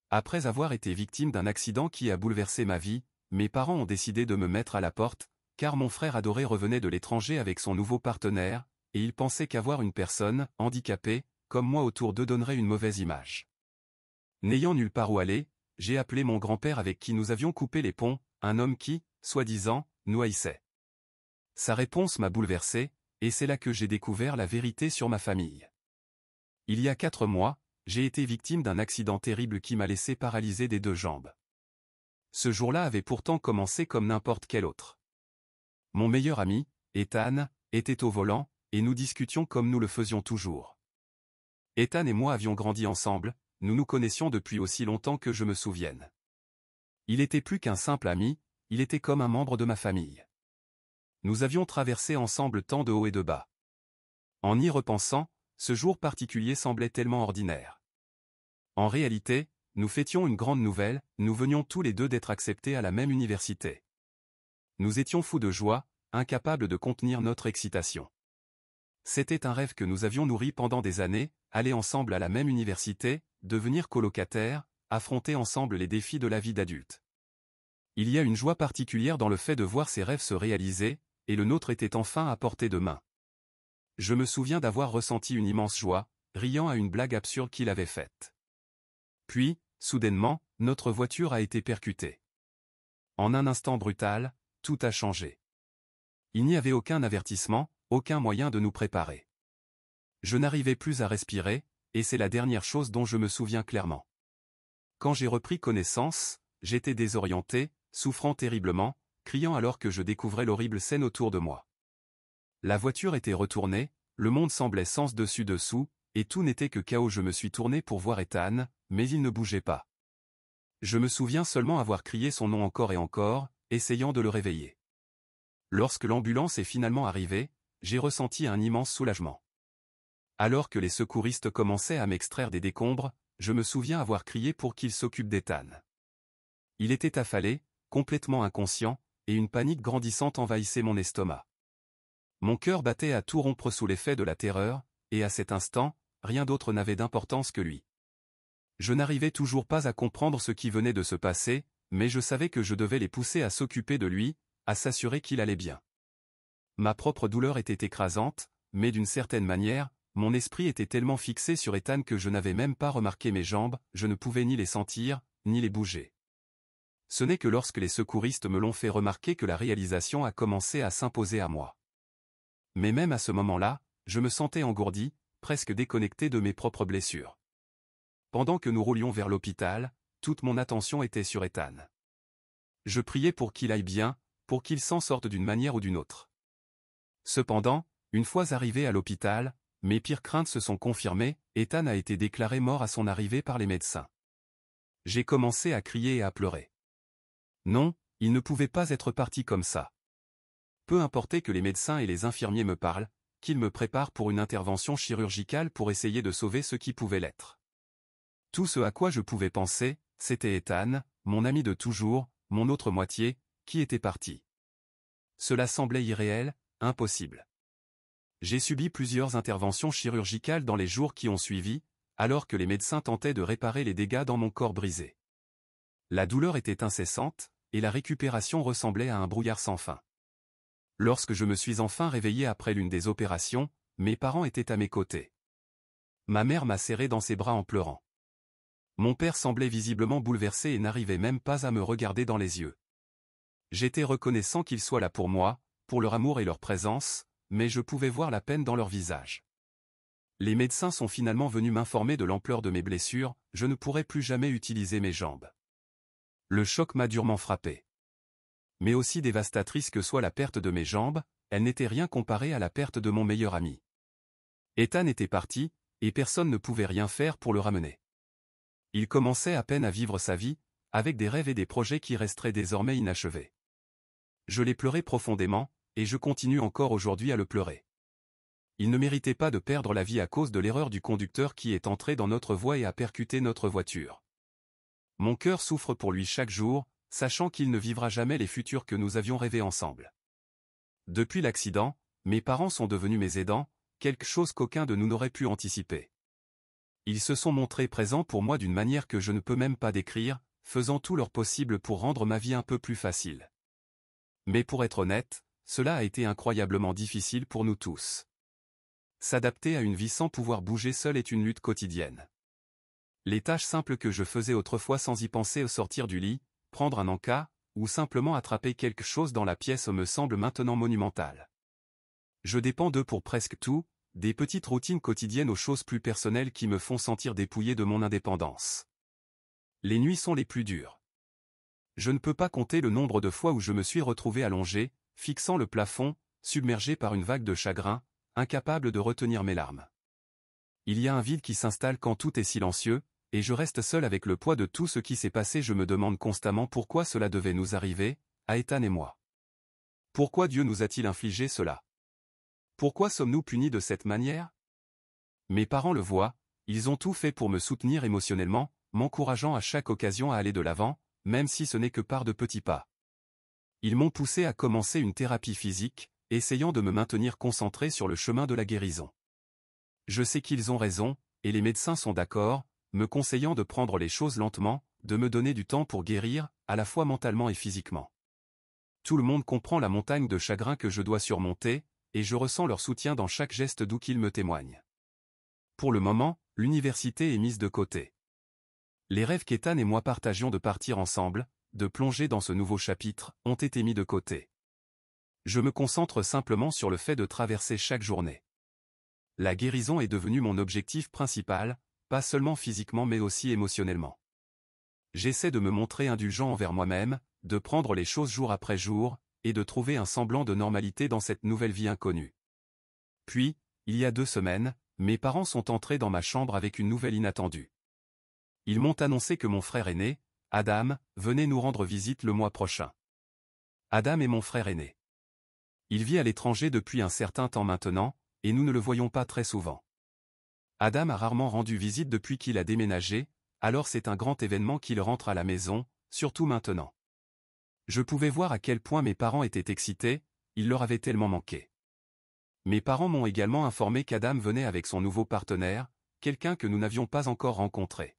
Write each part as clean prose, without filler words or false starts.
Après avoir été victime d'un accident qui a bouleversé ma vie, mes parents ont décidé de me mettre à la porte, car mon frère adoré revenait de l'étranger avec son nouveau partenaire, et ils pensaient qu'avoir une personne, handicapée, comme moi autour d'eux donnerait une mauvaise image. N'ayant nulle part où aller, j'ai appelé mon grand-père avec qui nous avions coupé les ponts, un homme qui, soi-disant, nous haïssait. Sa réponse m'a bouleversé, et c'est là que j'ai découvert la vérité sur ma famille. Il y a 4 mois, j'ai été victime d'un accident terrible qui m'a laissé paralysé des 2 jambes. Ce jour-là avait pourtant commencé comme n'importe quel autre. Mon meilleur ami, Ethan, était au volant, et nous discutions comme nous le faisions toujours. Ethan et moi avions grandi ensemble, nous nous connaissions depuis aussi longtemps que je me souvienne. Il était plus qu'un simple ami, il était comme un membre de ma famille. Nous avions traversé ensemble tant de hauts et de bas. En y repensant, ce jour particulier semblait tellement ordinaire. En réalité, nous fêtions une grande nouvelle, nous venions tous les deux d'être acceptés à la même université. Nous étions fous de joie, incapables de contenir notre excitation. C'était un rêve que nous avions nourri pendant des années, aller ensemble à la même université, devenir colocataires, affronter ensemble les défis de la vie d'adulte. Il y a une joie particulière dans le fait de voir ces rêves se réaliser, et le nôtre était enfin à portée de main. Je me souviens d'avoir ressenti une immense joie, riant à une blague absurde qu'il avait faite. Puis, soudainement, notre voiture a été percutée. En un instant brutal, tout a changé. Il n'y avait aucun avertissement, aucun moyen de nous préparer. Je n'arrivais plus à respirer, et c'est la dernière chose dont je me souviens clairement. Quand j'ai repris connaissance, j'étais désorienté, souffrant terriblement, criant alors que je découvrais l'horrible scène autour de moi. La voiture était retournée, le monde semblait sens dessus dessous, et tout n'était que chaos. Je me suis tourné pour voir Ethan, mais il ne bougeait pas. Je me souviens seulement avoir crié son nom encore et encore, essayant de le réveiller. Lorsque l'ambulance est finalement arrivée, j'ai ressenti un immense soulagement. Alors que les secouristes commençaient à m'extraire des décombres, je me souviens avoir crié pour qu'il s'occupe d'Ethan. Il était affalé, complètement inconscient, et une panique grandissante envahissait mon estomac. Mon cœur battait à tout rompre sous l'effet de la terreur, et à cet instant, rien d'autre n'avait d'importance que lui. Je n'arrivais toujours pas à comprendre ce qui venait de se passer, mais je savais que je devais les pousser à s'occuper de lui, à s'assurer qu'il allait bien. Ma propre douleur était écrasante, mais d'une certaine manière, mon esprit était tellement fixé sur Ethan que je n'avais même pas remarqué mes jambes, je ne pouvais ni les sentir, ni les bouger. Ce n'est que lorsque les secouristes me l'ont fait remarquer que la réalisation a commencé à s'imposer à moi. Mais même à ce moment-là, je me sentais engourdi, presque déconnecté de mes propres blessures. Pendant que nous roulions vers l'hôpital, toute mon attention était sur Ethan. Je priais pour qu'il aille bien, pour qu'il s'en sorte d'une manière ou d'une autre. Cependant, une fois arrivé à l'hôpital, mes pires craintes se sont confirmées, Ethan a été déclaré mort à son arrivée par les médecins. J'ai commencé à crier et à pleurer. Non, il ne pouvait pas être parti comme ça. Peu importait que les médecins et les infirmiers me parlent, qu'ils me préparent pour une intervention chirurgicale pour essayer de sauver ce qui pouvait l'être. Tout ce à quoi je pouvais penser, c'était Ethan, mon ami de toujours, mon autre moitié, qui était parti. Cela semblait irréel, impossible. J'ai subi plusieurs interventions chirurgicales dans les jours qui ont suivi, alors que les médecins tentaient de réparer les dégâts dans mon corps brisé. La douleur était incessante, et la récupération ressemblait à un brouillard sans fin. Lorsque je me suis enfin réveillé après l'une des opérations, mes parents étaient à mes côtés. Ma mère m'a serré dans ses bras en pleurant. Mon père semblait visiblement bouleversé et n'arrivait même pas à me regarder dans les yeux. J'étais reconnaissant qu'ils soient là pour moi, pour leur amour et leur présence, mais je pouvais voir la peine dans leur visage. Les médecins sont finalement venus m'informer de l'ampleur de mes blessures, je ne pourrais plus jamais utiliser mes jambes. Le choc m'a durement frappé. Mais aussi dévastatrice que soit la perte de mes jambes, elle n'était rien comparée à la perte de mon meilleur ami. Ethan était parti, et personne ne pouvait rien faire pour le ramener. Il commençait à peine à vivre sa vie, avec des rêves et des projets qui resteraient désormais inachevés. Je l'ai pleuré profondément, et je continue encore aujourd'hui à le pleurer. Il ne méritait pas de perdre la vie à cause de l'erreur du conducteur qui est entré dans notre voie et a percuté notre voiture. Mon cœur souffre pour lui chaque jour, sachant qu'il ne vivra jamais les futurs que nous avions rêvés ensemble. Depuis l'accident, mes parents sont devenus mes aidants, quelque chose qu'aucun de nous n'aurait pu anticiper. Ils se sont montrés présents pour moi d'une manière que je ne peux même pas décrire, faisant tout leur possible pour rendre ma vie un peu plus facile. Mais pour être honnête, cela a été incroyablement difficile pour nous tous. S'adapter à une vie sans pouvoir bouger seul est une lutte quotidienne. Les tâches simples que je faisais autrefois sans y penser au sortir du lit, prendre un encas, ou simplement attraper quelque chose dans la pièce me semblent maintenant monumentales. Je dépends d'eux pour presque tout, des petites routines quotidiennes aux choses plus personnelles qui me font sentir dépouillé de mon indépendance. Les nuits sont les plus dures. Je ne peux pas compter le nombre de fois où je me suis retrouvé allongé, fixant le plafond, submergé par une vague de chagrin, incapable de retenir mes larmes. Il y a un vide qui s'installe quand tout est silencieux, et je reste seul avec le poids de tout ce qui s'est passé. Je me demande constamment pourquoi cela devait nous arriver, à Ethan et moi. Pourquoi Dieu nous a-t-il infligé cela? Pourquoi sommes-nous punis de cette manière? Mes parents le voient, ils ont tout fait pour me soutenir émotionnellement, m'encourageant à chaque occasion à aller de l'avant, même si ce n'est que par de petits pas. Ils m'ont poussé à commencer une thérapie physique, essayant de me maintenir concentré sur le chemin de la guérison. Je sais qu'ils ont raison, et les médecins sont d'accord, me conseillant de prendre les choses lentement, de me donner du temps pour guérir, à la fois mentalement et physiquement. Tout le monde comprend la montagne de chagrin que je dois surmonter, et je ressens leur soutien dans chaque geste doux qu'ils me témoignent. Pour le moment, l'université est mise de côté. Les rêves qu'Ethan et moi partagions de partir ensemble, de plonger dans ce nouveau chapitre, ont été mis de côté. Je me concentre simplement sur le fait de traverser chaque journée. La guérison est devenue mon objectif principal, pas seulement physiquement mais aussi émotionnellement. J'essaie de me montrer indulgent envers moi-même, de prendre les choses jour après jour, et de trouver un semblant de normalité dans cette nouvelle vie inconnue. Puis, il y a 2 semaines, mes parents sont entrés dans ma chambre avec une nouvelle inattendue. Ils m'ont annoncé que mon frère aîné, Adam, venait nous rendre visite le mois prochain. Adam est mon frère aîné. Il vit à l'étranger depuis un certain temps maintenant, et nous ne le voyons pas très souvent. Adam a rarement rendu visite depuis qu'il a déménagé, alors c'est un grand événement qu'il rentre à la maison, surtout maintenant. Je pouvais voir à quel point mes parents étaient excités, il leur avait tellement manqué. Mes parents m'ont également informé qu'Adam venait avec son nouveau partenaire, quelqu'un que nous n'avions pas encore rencontré.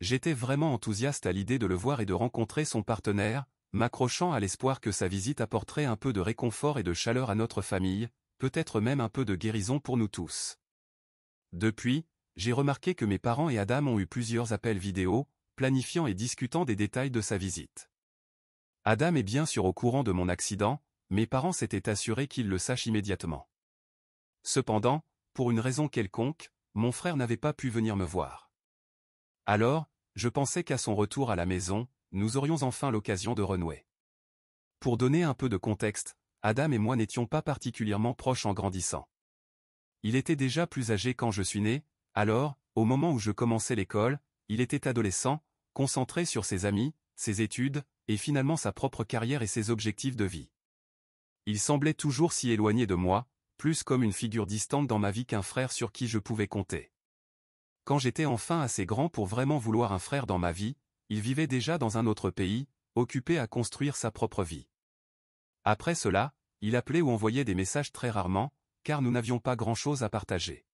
J'étais vraiment enthousiaste à l'idée de le voir et de rencontrer son partenaire, m'accrochant à l'espoir que sa visite apporterait un peu de réconfort et de chaleur à notre famille, peut-être même un peu de guérison pour nous tous. Depuis, j'ai remarqué que mes parents et Adam ont eu plusieurs appels vidéo, planifiant et discutant des détails de sa visite. Adam est bien sûr au courant de mon accident, mes parents s'étaient assurés qu'il le sache immédiatement. Cependant, pour une raison quelconque, mon frère n'avait pas pu venir me voir. Alors, je pensais qu'à son retour à la maison, nous aurions enfin l'occasion de renouer. Pour donner un peu de contexte, Adam et moi n'étions pas particulièrement proches en grandissant. Il était déjà plus âgé quand je suis né, alors, au moment où je commençais l'école, il était adolescent, concentré sur ses amis, ses études, et finalement sa propre carrière et ses objectifs de vie. Il semblait toujours si éloigné de moi, plus comme une figure distante dans ma vie qu'un frère sur qui je pouvais compter. Quand j'étais enfin assez grand pour vraiment vouloir un frère dans ma vie, il vivait déjà dans un autre pays, occupé à construire sa propre vie. Après cela, il appelait ou envoyait des messages très rarement, car nous n'avions pas grand-chose à partager.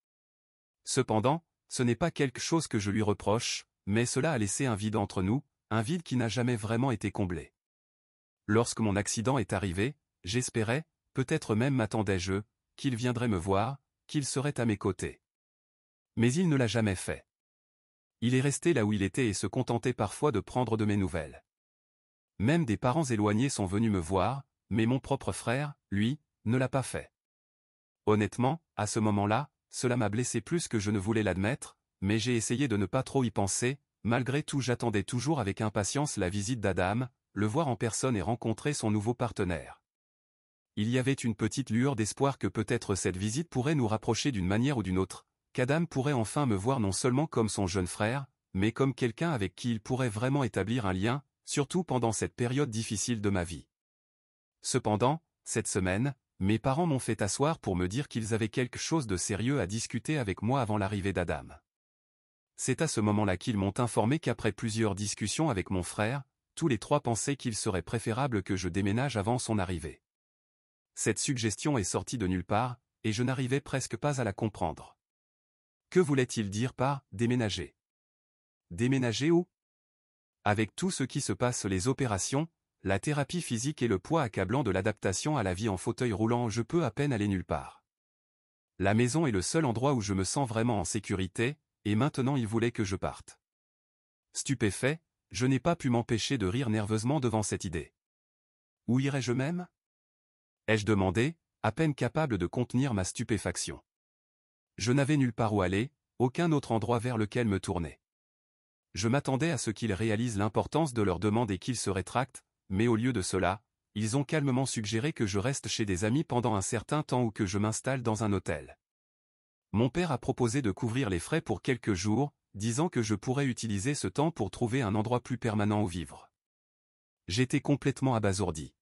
Cependant, ce n'est pas quelque chose que je lui reproche, mais cela a laissé un vide entre nous, un vide qui n'a jamais vraiment été comblé. Lorsque mon accident est arrivé, j'espérais, peut-être même m'attendais-je, qu'il viendrait me voir, qu'il serait à mes côtés. Mais il ne l'a jamais fait. Il est resté là où il était et se contentait parfois de prendre de mes nouvelles. Même des parents éloignés sont venus me voir, mais mon propre frère, lui, ne l'a pas fait. Honnêtement, à ce moment-là, cela m'a blessé plus que je ne voulais l'admettre, mais j'ai essayé de ne pas trop y penser, malgré tout j'attendais toujours avec impatience la visite d'Adam, le voir en personne et rencontrer son nouveau partenaire. Il y avait une petite lueur d'espoir que peut-être cette visite pourrait nous rapprocher d'une manière ou d'une autre, qu'Adam pourrait enfin me voir non seulement comme son jeune frère, mais comme quelqu'un avec qui il pourrait vraiment établir un lien, surtout pendant cette période difficile de ma vie. Cependant, cette semaine, mes parents m'ont fait asseoir pour me dire qu'ils avaient quelque chose de sérieux à discuter avec moi avant l'arrivée d'Adam. C'est à ce moment-là qu'ils m'ont informé qu'après plusieurs discussions avec mon frère, tous les 3 pensaient qu'il serait préférable que je déménage avant son arrivée. Cette suggestion est sortie de nulle part, et je n'arrivais presque pas à la comprendre. Que voulait-il dire par « déménager » ? Déménager où? Avec tout ce qui se passe, les opérations, la thérapie physique et le poids accablant de l'adaptation à la vie en fauteuil roulant, je peux à peine aller nulle part. La maison est le seul endroit où je me sens vraiment en sécurité, et maintenant il voulait que je parte. Stupéfait, je n'ai pas pu m'empêcher de rire nerveusement devant cette idée. Où irais-je même? Ai-je demandé, à peine capable de contenir ma stupéfaction. Je n'avais nulle part où aller, aucun autre endroit vers lequel me tourner. Je m'attendais à ce qu'ils réalisent l'importance de leur demande et qu'ils se rétractent, mais au lieu de cela, ils ont calmement suggéré que je reste chez des amis pendant un certain temps ou que je m'installe dans un hôtel. Mon père a proposé de couvrir les frais pour quelques jours, disant que je pourrais utiliser ce temps pour trouver un endroit plus permanent où vivre. J'étais complètement abasourdi.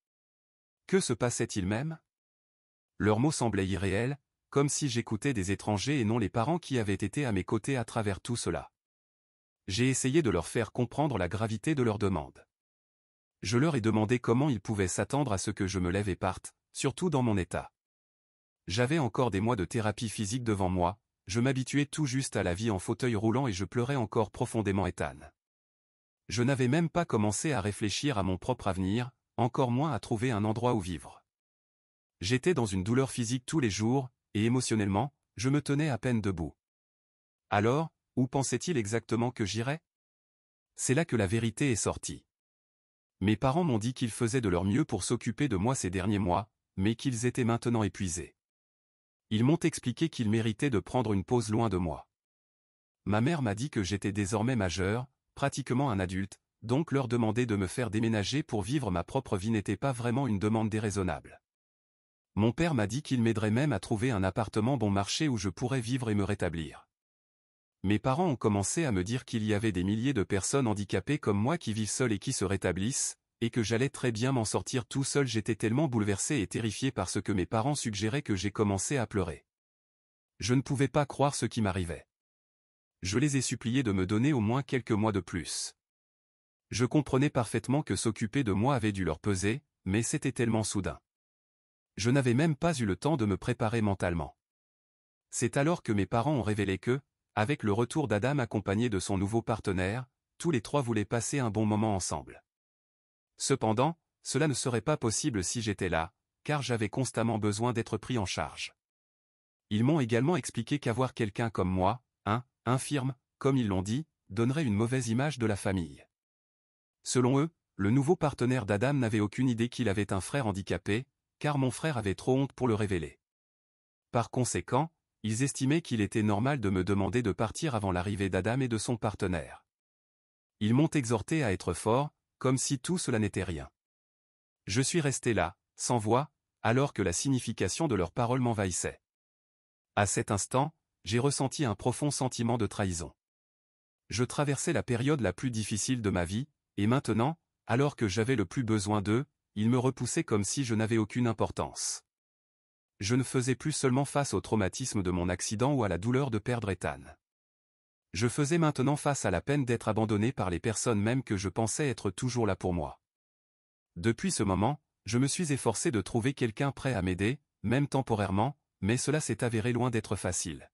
Que se passait-il même? Leurs mots semblaient irréels, comme si j'écoutais des étrangers et non les parents qui avaient été à mes côtés à travers tout cela. J'ai essayé de leur faire comprendre la gravité de leur demande. Je leur ai demandé comment ils pouvaient s'attendre à ce que je me lève et parte, surtout dans mon état. J'avais encore des mois de thérapie physique devant moi, je m'habituais tout juste à la vie en fauteuil roulant et je pleurais encore profondément Ethan. Je n'avais même pas commencé à réfléchir à mon propre avenir, encore moins à trouver un endroit où vivre. J'étais dans une douleur physique tous les jours, et émotionnellement, je me tenais à peine debout. Alors, où pensait-il exactement que j'irais? C'est là que la vérité est sortie. Mes parents m'ont dit qu'ils faisaient de leur mieux pour s'occuper de moi ces derniers mois, mais qu'ils étaient maintenant épuisés. Ils m'ont expliqué qu'ils méritaient de prendre une pause loin de moi. Ma mère m'a dit que j'étais désormais majeur, pratiquement un adulte, donc leur demander de me faire déménager pour vivre ma propre vie n'était pas vraiment une demande déraisonnable. Mon père m'a dit qu'il m'aiderait même à trouver un appartement bon marché où je pourrais vivre et me rétablir. Mes parents ont commencé à me dire qu'il y avait des milliers de personnes handicapées comme moi qui vivent seules et qui se rétablissent, et que j'allais très bien m'en sortir tout seul. J'étais tellement bouleversé et terrifié par ce que mes parents suggéraient que j'ai commencé à pleurer. Je ne pouvais pas croire ce qui m'arrivait. Je les ai suppliés de me donner au moins quelques mois de plus. Je comprenais parfaitement que s'occuper de moi avait dû leur peser, mais c'était tellement soudain. Je n'avais même pas eu le temps de me préparer mentalement. C'est alors que mes parents ont révélé que, avec le retour d'Adam accompagné de son nouveau partenaire, tous les trois voulaient passer un bon moment ensemble. Cependant, cela ne serait pas possible si j'étais là, car j'avais constamment besoin d'être pris en charge. Ils m'ont également expliqué qu'avoir quelqu'un comme moi, infirme, comme ils l'ont dit, donnerait une mauvaise image de la famille. Selon eux, le nouveau partenaire d'Adam n'avait aucune idée qu'il avait un frère handicapé, car mon frère avait trop honte pour le révéler. Par conséquent, ils estimaient qu'il était normal de me demander de partir avant l'arrivée d'Adam et de son partenaire. Ils m'ont exhorté à être fort, comme si tout cela n'était rien. Je suis resté là, sans voix, alors que la signification de leurs paroles m'envahissait. À cet instant, j'ai ressenti un profond sentiment de trahison. Je traversais la période la plus difficile de ma vie, et maintenant, alors que j'avais le plus besoin d'eux, ils me repoussaient comme si je n'avais aucune importance. Je ne faisais plus seulement face au traumatisme de mon accident ou à la douleur de perdre Ethan. Je faisais maintenant face à la peine d'être abandonné par les personnes même que je pensais être toujours là pour moi. Depuis ce moment, je me suis efforcé de trouver quelqu'un prêt à m'aider, même temporairement, mais cela s'est avéré loin d'être facile.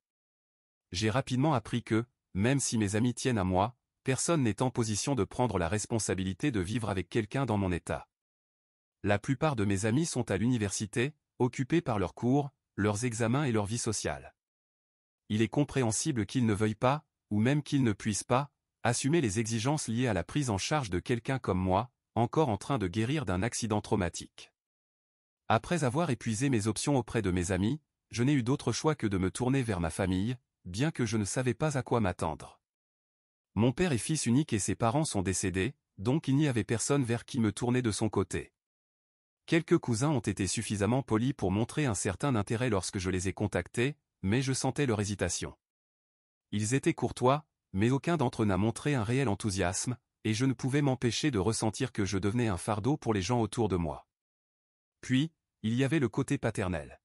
J'ai rapidement appris que, même si mes amis tiennent à moi, personne n'est en position de prendre la responsabilité de vivre avec quelqu'un dans mon état. La plupart de mes amis sont à l'université, occupés par leurs cours, leurs examens et leur vie sociale. Il est compréhensible qu'ils ne veuillent pas, ou même qu'ils ne puissent pas, assumer les exigences liées à la prise en charge de quelqu'un comme moi, encore en train de guérir d'un accident traumatique. Après avoir épuisé mes options auprès de mes amis, je n'ai eu d'autre choix que de me tourner vers ma famille, bien que je ne savais pas à quoi m'attendre. Mon père est fils unique et ses parents sont décédés, donc il n'y avait personne vers qui me tourner de son côté. Quelques cousins ont été suffisamment polis pour montrer un certain intérêt lorsque je les ai contactés, mais je sentais leur hésitation. Ils étaient courtois, mais aucun d'entre eux n'a montré un réel enthousiasme, et je ne pouvais m'empêcher de ressentir que je devenais un fardeau pour les gens autour de moi. Puis, il y avait le côté paternel.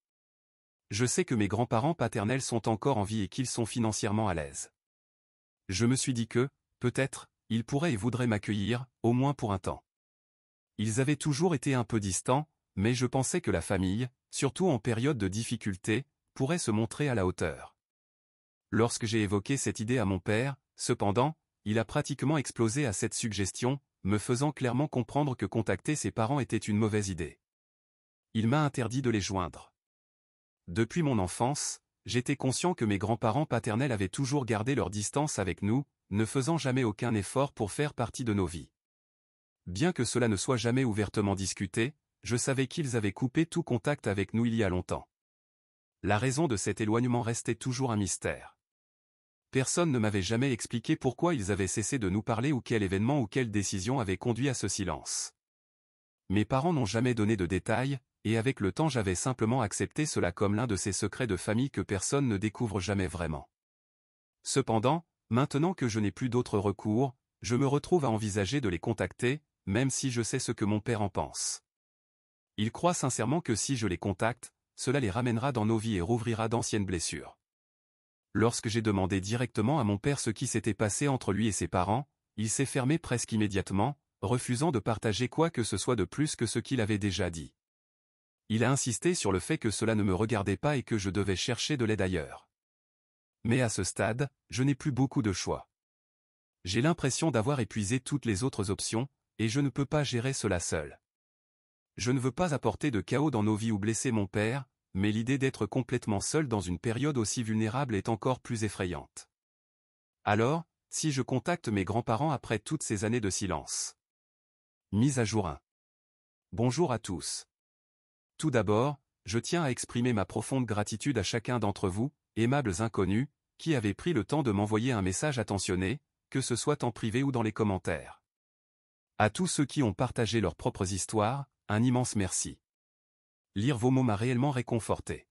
Je sais que mes grands-parents paternels sont encore en vie et qu'ils sont financièrement à l'aise. Je me suis dit que, peut-être, ils pourraient et voudraient m'accueillir, au moins pour un temps. Ils avaient toujours été un peu distants, mais je pensais que la famille, surtout en période de difficulté, pourrait se montrer à la hauteur. Lorsque j'ai évoqué cette idée à mon père, cependant, il a pratiquement explosé à cette suggestion, me faisant clairement comprendre que contacter ses parents était une mauvaise idée. Il m'a interdit de les joindre. Depuis mon enfance, j'étais conscient que mes grands-parents paternels avaient toujours gardé leur distance avec nous, ne faisant jamais aucun effort pour faire partie de nos vies. Bien que cela ne soit jamais ouvertement discuté, je savais qu'ils avaient coupé tout contact avec nous il y a longtemps. La raison de cet éloignement restait toujours un mystère. Personne ne m'avait jamais expliqué pourquoi ils avaient cessé de nous parler ou quel événement ou quelle décision avait conduit à ce silence. Mes parents n'ont jamais donné de détails, et avec le temps j'avais simplement accepté cela comme l'un de ces secrets de famille que personne ne découvre jamais vraiment. Cependant, maintenant que je n'ai plus d'autre recours, je me retrouve à envisager de les contacter, même si je sais ce que mon père en pense. Il croit sincèrement que si je les contacte, cela les ramènera dans nos vies et rouvrira d'anciennes blessures. Lorsque j'ai demandé directement à mon père ce qui s'était passé entre lui et ses parents, il s'est fermé presque immédiatement, refusant de partager quoi que ce soit de plus que ce qu'il avait déjà dit. Il a insisté sur le fait que cela ne me regardait pas et que je devais chercher de l'aide ailleurs. Mais à ce stade, je n'ai plus beaucoup de choix. J'ai l'impression d'avoir épuisé toutes les autres options, et je ne peux pas gérer cela seul. Je ne veux pas apporter de chaos dans nos vies ou blesser mon père, mais l'idée d'être complètement seul dans une période aussi vulnérable est encore plus effrayante. Alors, si je contacte mes grands-parents après toutes ces années de silence. Mise à jour 1. Bonjour à tous. Tout d'abord, je tiens à exprimer ma profonde gratitude à chacun d'entre vous, aimables inconnus, qui avez pris le temps de m'envoyer un message attentionné, que ce soit en privé ou dans les commentaires. À tous ceux qui ont partagé leurs propres histoires, un immense merci. Lire vos mots m'a réellement réconforté.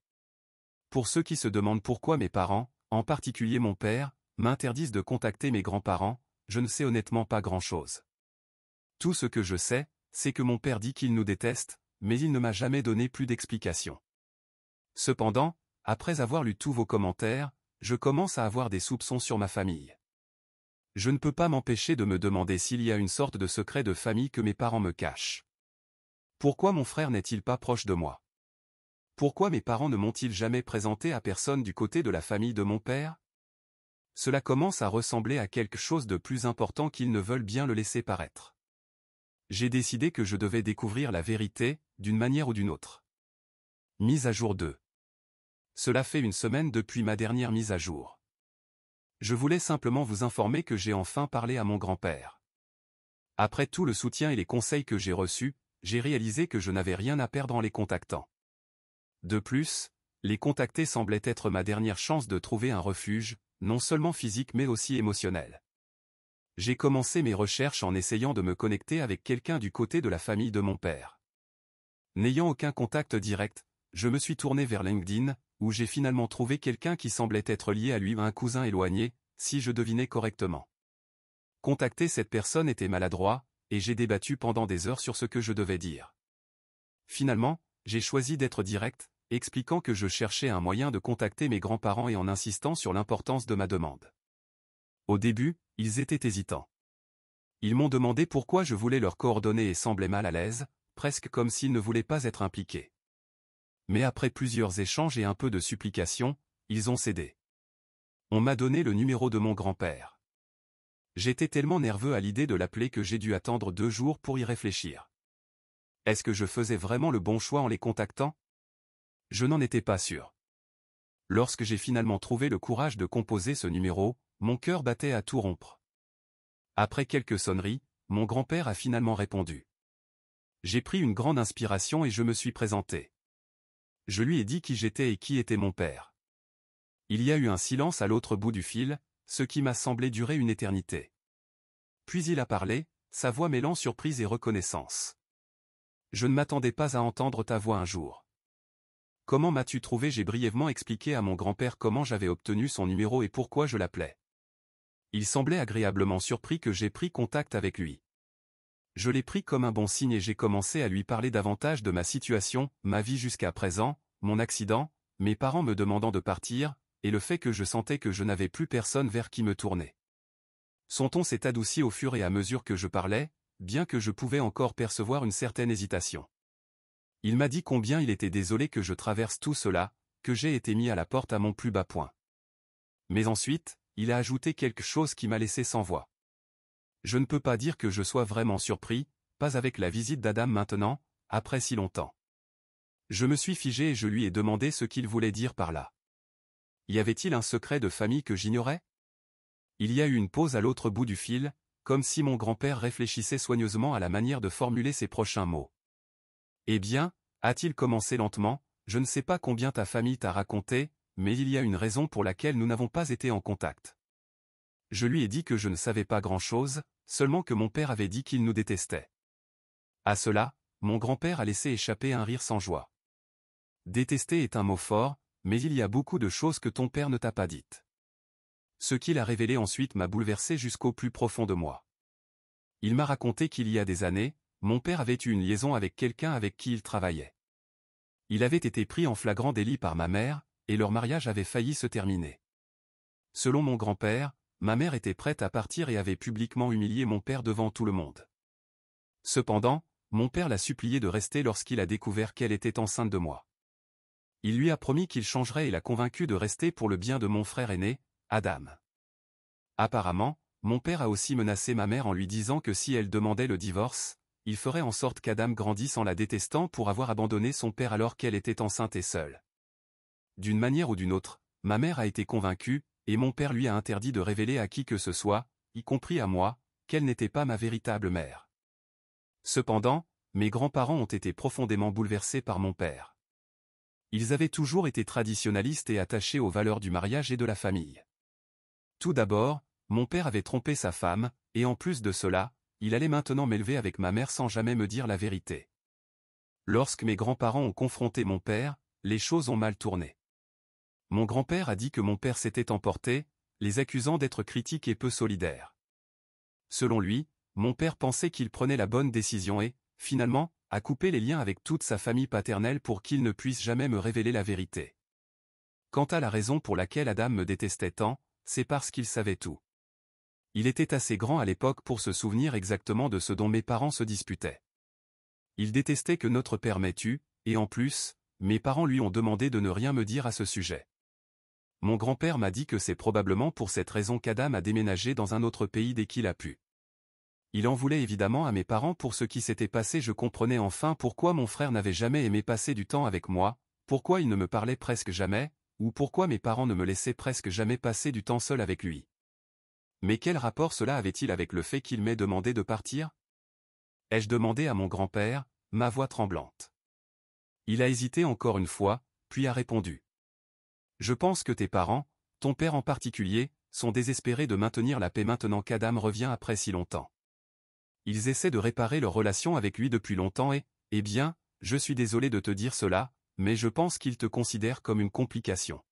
Pour ceux qui se demandent pourquoi mes parents, en particulier mon père, m'interdisent de contacter mes grands-parents, je ne sais honnêtement pas grand-chose. Tout ce que je sais, c'est que mon père dit qu'il nous déteste, mais il ne m'a jamais donné plus d'explications. Cependant, après avoir lu tous vos commentaires, je commence à avoir des soupçons sur ma famille. Je ne peux pas m'empêcher de me demander s'il y a une sorte de secret de famille que mes parents me cachent. Pourquoi mon frère n'est-il pas proche de moi? Pourquoi mes parents ne m'ont-ils jamais présenté à personne du côté de la famille de mon père? Cela commence à ressembler à quelque chose de plus important qu'ils ne veulent bien le laisser paraître. J'ai décidé que je devais découvrir la vérité, d'une manière ou d'une autre. Mise à jour 2. Cela fait une semaine depuis ma dernière mise à jour. Je voulais simplement vous informer que j'ai enfin parlé à mon grand-père. Après tout le soutien et les conseils que j'ai reçus, j'ai réalisé que je n'avais rien à perdre en les contactant. De plus, les contacter semblait être ma dernière chance de trouver un refuge, non seulement physique mais aussi émotionnel. J'ai commencé mes recherches en essayant de me connecter avec quelqu'un du côté de la famille de mon père. N'ayant aucun contact direct, je me suis tourné vers LinkedIn, où j'ai finalement trouvé quelqu'un qui semblait être lié à lui, un cousin éloigné, si je devinais correctement. Contacter cette personne était maladroit, et j'ai débattu pendant des heures sur ce que je devais dire. Finalement, j'ai choisi d'être direct, expliquant que je cherchais un moyen de contacter mes grands-parents et en insistant sur l'importance de ma demande. Au début, ils étaient hésitants. Ils m'ont demandé pourquoi je voulais leurs coordonnées et semblaient mal à l'aise, presque comme s'ils ne voulaient pas être impliqués. Mais après plusieurs échanges et un peu de supplication, ils ont cédé. On m'a donné le numéro de mon grand-père. J'étais tellement nerveux à l'idée de l'appeler que j'ai dû attendre 2 jours pour y réfléchir. Est-ce que je faisais vraiment le bon choix en les contactant? Je n'en étais pas sûr. Lorsque j'ai finalement trouvé le courage de composer ce numéro, mon cœur battait à tout rompre. Après quelques sonneries, mon grand-père a finalement répondu. J'ai pris une grande inspiration et je me suis présenté. Je lui ai dit qui j'étais et qui était mon père. Il y a eu un silence à l'autre bout du fil, ce qui m'a semblé durer une éternité. Puis il a parlé, sa voix mêlant surprise et reconnaissance. Je ne m'attendais pas à entendre ta voix un jour. Comment m'as-tu trouvé? J'ai brièvement expliqué à mon grand-père comment j'avais obtenu son numéro et pourquoi je l'appelais. Il semblait agréablement surpris que j'ai pris contact avec lui. Je l'ai pris comme un bon signe et j'ai commencé à lui parler davantage de ma situation, ma vie jusqu'à présent, mon accident, mes parents me demandant de partir, et le fait que je sentais que je n'avais plus personne vers qui me tourner. Son ton s'est adouci au fur et à mesure que je parlais, bien que je pouvais encore percevoir une certaine hésitation. Il m'a dit combien il était désolé que je traverse tout cela, que j'ai été mis à la porte à mon plus bas point. Mais ensuite, il a ajouté quelque chose qui m'a laissé sans voix. Je ne peux pas dire que je sois vraiment surpris, pas avec la visite d'Adam maintenant, après si longtemps. Je me suis figé et je lui ai demandé ce qu'il voulait dire par là. Y avait-il un secret de famille que j'ignorais? Il y a eu une pause à l'autre bout du fil, comme si mon grand-père réfléchissait soigneusement à la manière de formuler ses prochains mots. Eh bien, a-t-il commencé lentement, je ne sais pas combien ta famille t'a raconté, mais il y a une raison pour laquelle nous n'avons pas été en contact. Je lui ai dit que je ne savais pas grand-chose, seulement que mon père avait dit qu'il nous détestait. À cela, mon grand-père a laissé échapper un rire sans joie. Détester est un mot fort, mais il y a beaucoup de choses que ton père ne t'a pas dites. Ce qu'il a révélé ensuite m'a bouleversé jusqu'au plus profond de moi. Il m'a raconté qu'il y a des années, mon père avait eu une liaison avec quelqu'un avec qui il travaillait. Il avait été pris en flagrant délit par ma mère, et leur mariage avait failli se terminer. Selon mon grand-père, ma mère était prête à partir et avait publiquement humilié mon père devant tout le monde. Cependant, mon père l'a supplié de rester lorsqu'il a découvert qu'elle était enceinte de moi. Il lui a promis qu'il changerait et l'a convaincu de rester pour le bien de mon frère aîné, Adam. Apparemment, mon père a aussi menacé ma mère en lui disant que si elle demandait le divorce, il ferait en sorte qu'Adam grandisse en la détestant pour avoir abandonné son père alors qu'elle était enceinte et seule. D'une manière ou d'une autre, ma mère a été convaincue, et mon père lui a interdit de révéler à qui que ce soit, y compris à moi, qu'elle n'était pas ma véritable mère. Cependant, mes grands-parents ont été profondément bouleversés par mon père. Ils avaient toujours été traditionnalistes et attachés aux valeurs du mariage et de la famille. Tout d'abord, mon père avait trompé sa femme, et en plus de cela, il allait maintenant m'élever avec ma mère sans jamais me dire la vérité. Lorsque mes grands-parents ont confronté mon père, les choses ont mal tourné. Mon grand-père a dit que mon père s'était emporté, les accusant d'être critiques et peu solidaires. Selon lui, mon père pensait qu'il prenait la bonne décision et, finalement, a coupé les liens avec toute sa famille paternelle pour qu'il ne puisse jamais me révéler la vérité. Quant à la raison pour laquelle Adam me détestait tant, c'est parce qu'il savait tout. Il était assez grand à l'époque pour se souvenir exactement de ce dont mes parents se disputaient. Il détestait que notre père m'ait tu, et en plus, mes parents lui ont demandé de ne rien me dire à ce sujet. Mon grand-père m'a dit que c'est probablement pour cette raison qu'Adam a déménagé dans un autre pays dès qu'il a pu. Il en voulait évidemment à mes parents pour ce qui s'était passé. Je comprenais enfin pourquoi mon frère n'avait jamais aimé passer du temps avec moi, pourquoi il ne me parlait presque jamais, ou pourquoi mes parents ne me laissaient presque jamais passer du temps seul avec lui. Mais quel rapport cela avait-il avec le fait qu'il m'ait demandé de partir? Ai-je demandé à mon grand-père, ma voix tremblante. Il a hésité encore une fois, puis a répondu. Je pense que tes parents, ton père en particulier, sont désespérés de maintenir la paix maintenant qu'Adam revient après si longtemps. Ils essaient de réparer leur relation avec lui depuis longtemps et, eh bien, je suis désolé de te dire cela, mais je pense qu'ils te considèrent comme une complication.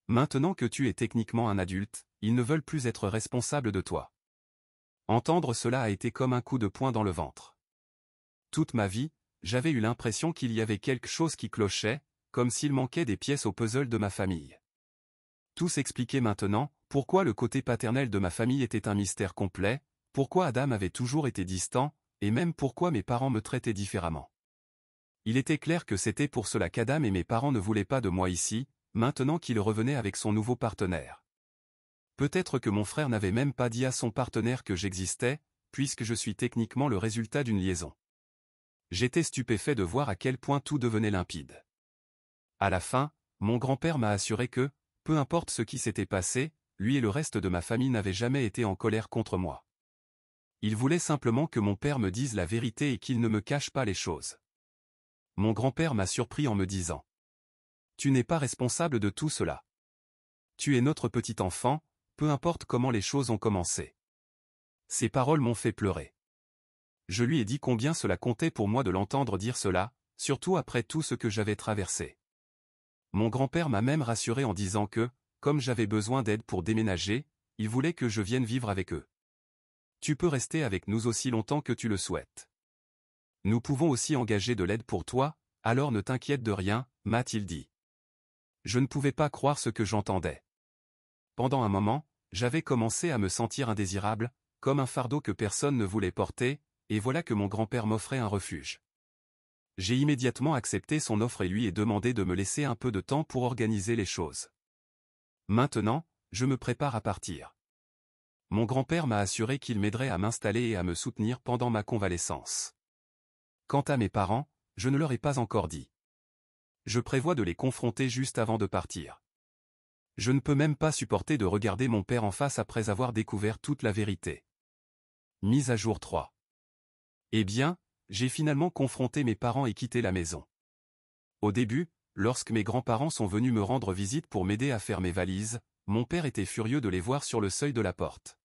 Maintenant que tu es techniquement un adulte, ils ne veulent plus être responsables de toi. Entendre cela a été comme un coup de poing dans le ventre. Toute ma vie, j'avais eu l'impression qu'il y avait quelque chose qui clochait, comme s'il manquait des pièces au puzzle de ma famille. Tout s'expliquait maintenant, pourquoi le côté paternel de ma famille était un mystère complet, pourquoi Adam avait toujours été distant, et même pourquoi mes parents me traitaient différemment. Il était clair que c'était pour cela qu'Adam et mes parents ne voulaient pas de moi ici, maintenant qu'il revenait avec son nouveau partenaire. Peut-être que mon frère n'avait même pas dit à son partenaire que j'existais, puisque je suis techniquement le résultat d'une liaison. J'étais stupéfait de voir à quel point tout devenait limpide. À la fin, mon grand-père m'a assuré que, peu importe ce qui s'était passé, lui et le reste de ma famille n'avaient jamais été en colère contre moi. Il voulait simplement que mon père me dise la vérité et qu'il ne me cache pas les choses. Mon grand-père m'a surpris en me disant : « Tu n'es pas responsable de tout cela. Tu es notre petit enfant, peu importe comment les choses ont commencé. » Ces paroles m'ont fait pleurer. Je lui ai dit combien cela comptait pour moi de l'entendre dire cela, surtout après tout ce que j'avais traversé. Mon grand-père m'a même rassuré en disant que, comme j'avais besoin d'aide pour déménager, il voulait que je vienne vivre avec eux. Tu peux rester avec nous aussi longtemps que tu le souhaites. Nous pouvons aussi engager de l'aide pour toi, alors ne t'inquiète de rien, m'a-t-il dit. Je ne pouvais pas croire ce que j'entendais. Pendant un moment, j'avais commencé à me sentir indésirable, comme un fardeau que personne ne voulait porter, et voilà que mon grand-père m'offrait un refuge. J'ai immédiatement accepté son offre et lui ai demandé de me laisser un peu de temps pour organiser les choses. Maintenant, je me prépare à partir. Mon grand-père m'a assuré qu'il m'aiderait à m'installer et à me soutenir pendant ma convalescence. Quant à mes parents, je ne leur ai pas encore dit. Je prévois de les confronter juste avant de partir. Je ne peux même pas supporter de regarder mon père en face après avoir découvert toute la vérité. Mise à jour 3. Eh bien, j'ai finalement confronté mes parents et quitté la maison. Au début, lorsque mes grands-parents sont venus me rendre visite pour m'aider à faire mes valises, mon père était furieux de les voir sur le seuil de la porte.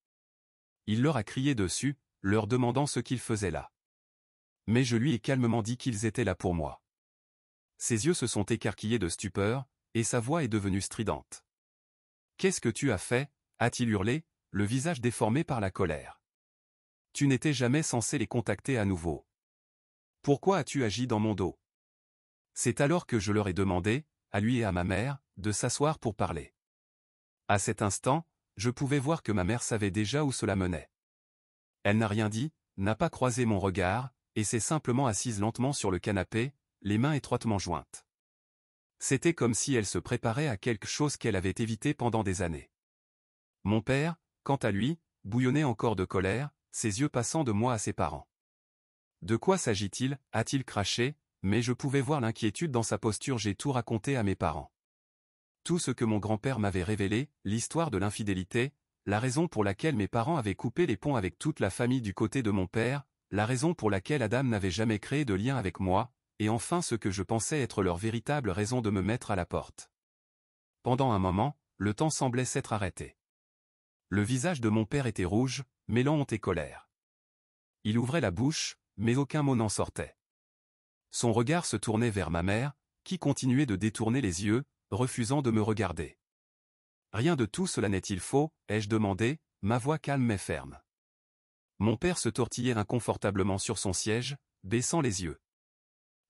Il leur a crié dessus, leur demandant ce qu'ils faisaient là. Mais je lui ai calmement dit qu'ils étaient là pour moi. Ses yeux se sont écarquillés de stupeur, et sa voix est devenue stridente. « Qu'est-ce que tu as fait » a-t-il hurlé, le visage déformé par la colère. « Tu n'étais jamais censé les contacter à nouveau. Pourquoi as-tu agi dans mon dos ?» C'est alors que je leur ai demandé, à lui et à ma mère, de s'asseoir pour parler. À cet instant, je pouvais voir que ma mère savait déjà où cela menait. Elle n'a rien dit, n'a pas croisé mon regard, et s'est simplement assise lentement sur le canapé, les mains étroitement jointes. C'était comme si elle se préparait à quelque chose qu'elle avait évité pendant des années. Mon père, quant à lui, bouillonnait encore de colère, ses yeux passant de moi à ses parents. « De quoi s'agit-il » a-t-il craché, mais je pouvais voir l'inquiétude dans sa posture. J'ai tout raconté à mes parents. Tout ce que mon grand-père m'avait révélé, l'histoire de l'infidélité, la raison pour laquelle mes parents avaient coupé les ponts avec toute la famille du côté de mon père, la raison pour laquelle Adam n'avait jamais créé de lien avec moi, et enfin ce que je pensais être leur véritable raison de me mettre à la porte. Pendant un moment, le temps semblait s'être arrêté. Le visage de mon père était rouge, mêlant honte et colère. Il ouvrait la bouche, mais aucun mot n'en sortait. Son regard se tournait vers ma mère, qui continuait de détourner les yeux, refusant de me regarder. « Rien de tout cela n'est-il faux » ai-je demandé, ma voix calme mais ferme. Mon père se tortillait inconfortablement sur son siège, baissant les yeux.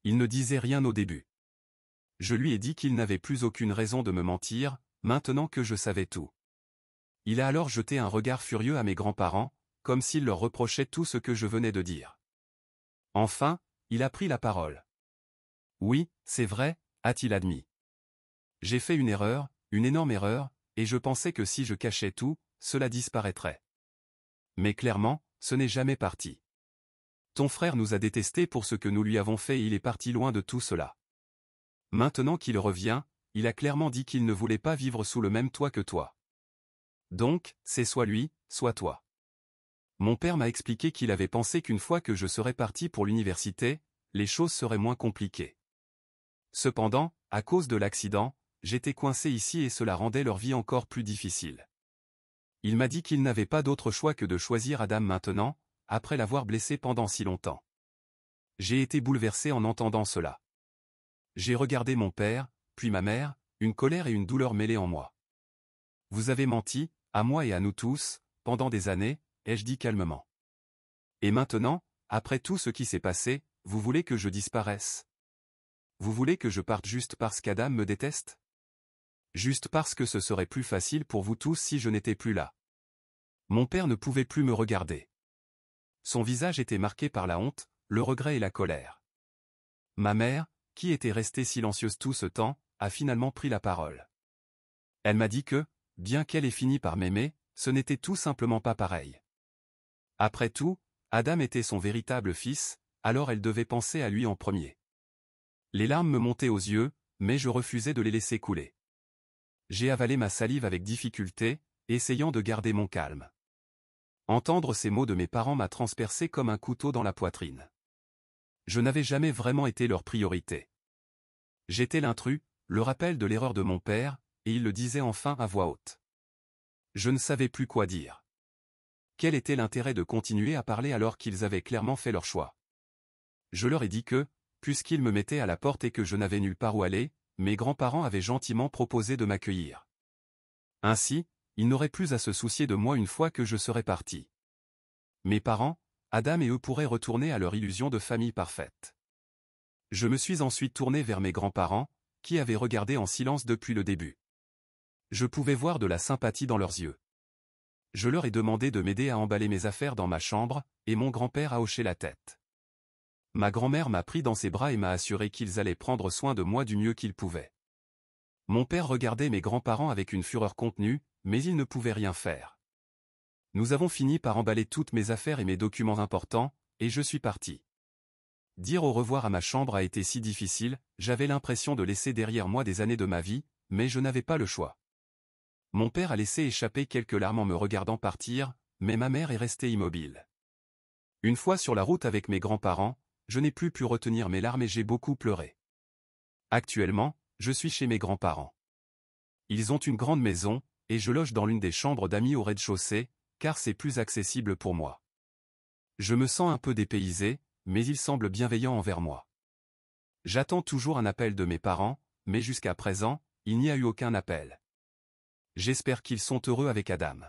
Il ne disait rien au début. Je lui ai dit qu'il n'avait plus aucune raison de me mentir, maintenant que je savais tout. Il a alors jeté un regard furieux à mes grands-parents, comme s'il leur reprochait tout ce que je venais de dire. Enfin, il a pris la parole. « Oui, c'est vrai » a-t-il admis. « J'ai fait une erreur, une énorme erreur, et je pensais que si je cachais tout, cela disparaîtrait. Mais clairement, ce n'est jamais parti. Ton frère nous a détestés pour ce que nous lui avons fait et il est parti loin de tout cela. Maintenant qu'il revient, il a clairement dit qu'il ne voulait pas vivre sous le même toit que toi. Donc, c'est soit lui, soit toi. » Mon père m'a expliqué qu'il avait pensé qu'une fois que je serais parti pour l'université, les choses seraient moins compliquées. Cependant, à cause de l'accident, j'étais coincé ici et cela rendait leur vie encore plus difficile. Il m'a dit qu'il n'avait pas d'autre choix que de choisir Adam maintenant, après l'avoir blessé pendant si longtemps. J'ai été bouleversé en entendant cela. J'ai regardé mon père, puis ma mère, une colère et une douleur mêlées en moi. « Vous avez menti, à moi et à nous tous, pendant des années » ai-je dit calmement. « Et maintenant, après tout ce qui s'est passé, vous voulez que je disparaisse? Vous voulez que je parte juste parce qu'Adam me déteste? Juste parce que ce serait plus facile pour vous tous si je n'étais plus là. » Mon père ne pouvait plus me regarder. Son visage était marqué par la honte, le regret et la colère. Ma mère, qui était restée silencieuse tout ce temps, a finalement pris la parole. Elle m'a dit que, bien qu'elle ait fini par m'aimer, ce n'était tout simplement pas pareil. Après tout, Adam était son véritable fils, alors elle devait penser à lui en premier. Les larmes me montaient aux yeux, mais je refusais de les laisser couler. J'ai avalé ma salive avec difficulté, essayant de garder mon calme. Entendre ces mots de mes parents m'a transpercé comme un couteau dans la poitrine. Je n'avais jamais vraiment été leur priorité. J'étais l'intrus, le rappel de l'erreur de mon père, et il le disait enfin à voix haute. Je ne savais plus quoi dire. Quel était l'intérêt de continuer à parler alors qu'ils avaient clairement fait leur choix? Je leur ai dit que, puisqu'ils me mettaient à la porte et que je n'avais nulle part où aller, mes grands-parents avaient gentiment proposé de m'accueillir. Ainsi, ils n'auraient plus à se soucier de moi une fois que je serais parti. Mes parents, Adam et eux pourraient retourner à leur illusion de famille parfaite. Je me suis ensuite tourné vers mes grands-parents, qui avaient regardé en silence depuis le début. Je pouvais voir de la sympathie dans leurs yeux. Je leur ai demandé de m'aider à emballer mes affaires dans ma chambre, et mon grand-père a hoché la tête. Ma grand-mère m'a pris dans ses bras et m'a assuré qu'ils allaient prendre soin de moi du mieux qu'ils pouvaient. Mon père regardait mes grands-parents avec une fureur contenue, mais il ne pouvait rien faire. Nous avons fini par emballer toutes mes affaires et mes documents importants, et je suis parti. Dire au revoir à ma chambre a été si difficile, j'avais l'impression de laisser derrière moi des années de ma vie, mais je n'avais pas le choix. Mon père a laissé échapper quelques larmes en me regardant partir, mais ma mère est restée immobile. Une fois sur la route avec mes grands-parents, je n'ai plus pu retenir mes larmes et j'ai beaucoup pleuré. Actuellement, je suis chez mes grands-parents. Ils ont une grande maison, et je loge dans l'une des chambres d'amis au rez-de-chaussée, car c'est plus accessible pour moi. Je me sens un peu dépaysé, mais ils semblent bienveillants envers moi. J'attends toujours un appel de mes parents, mais jusqu'à présent, il n'y a eu aucun appel. J'espère qu'ils sont heureux avec Adam.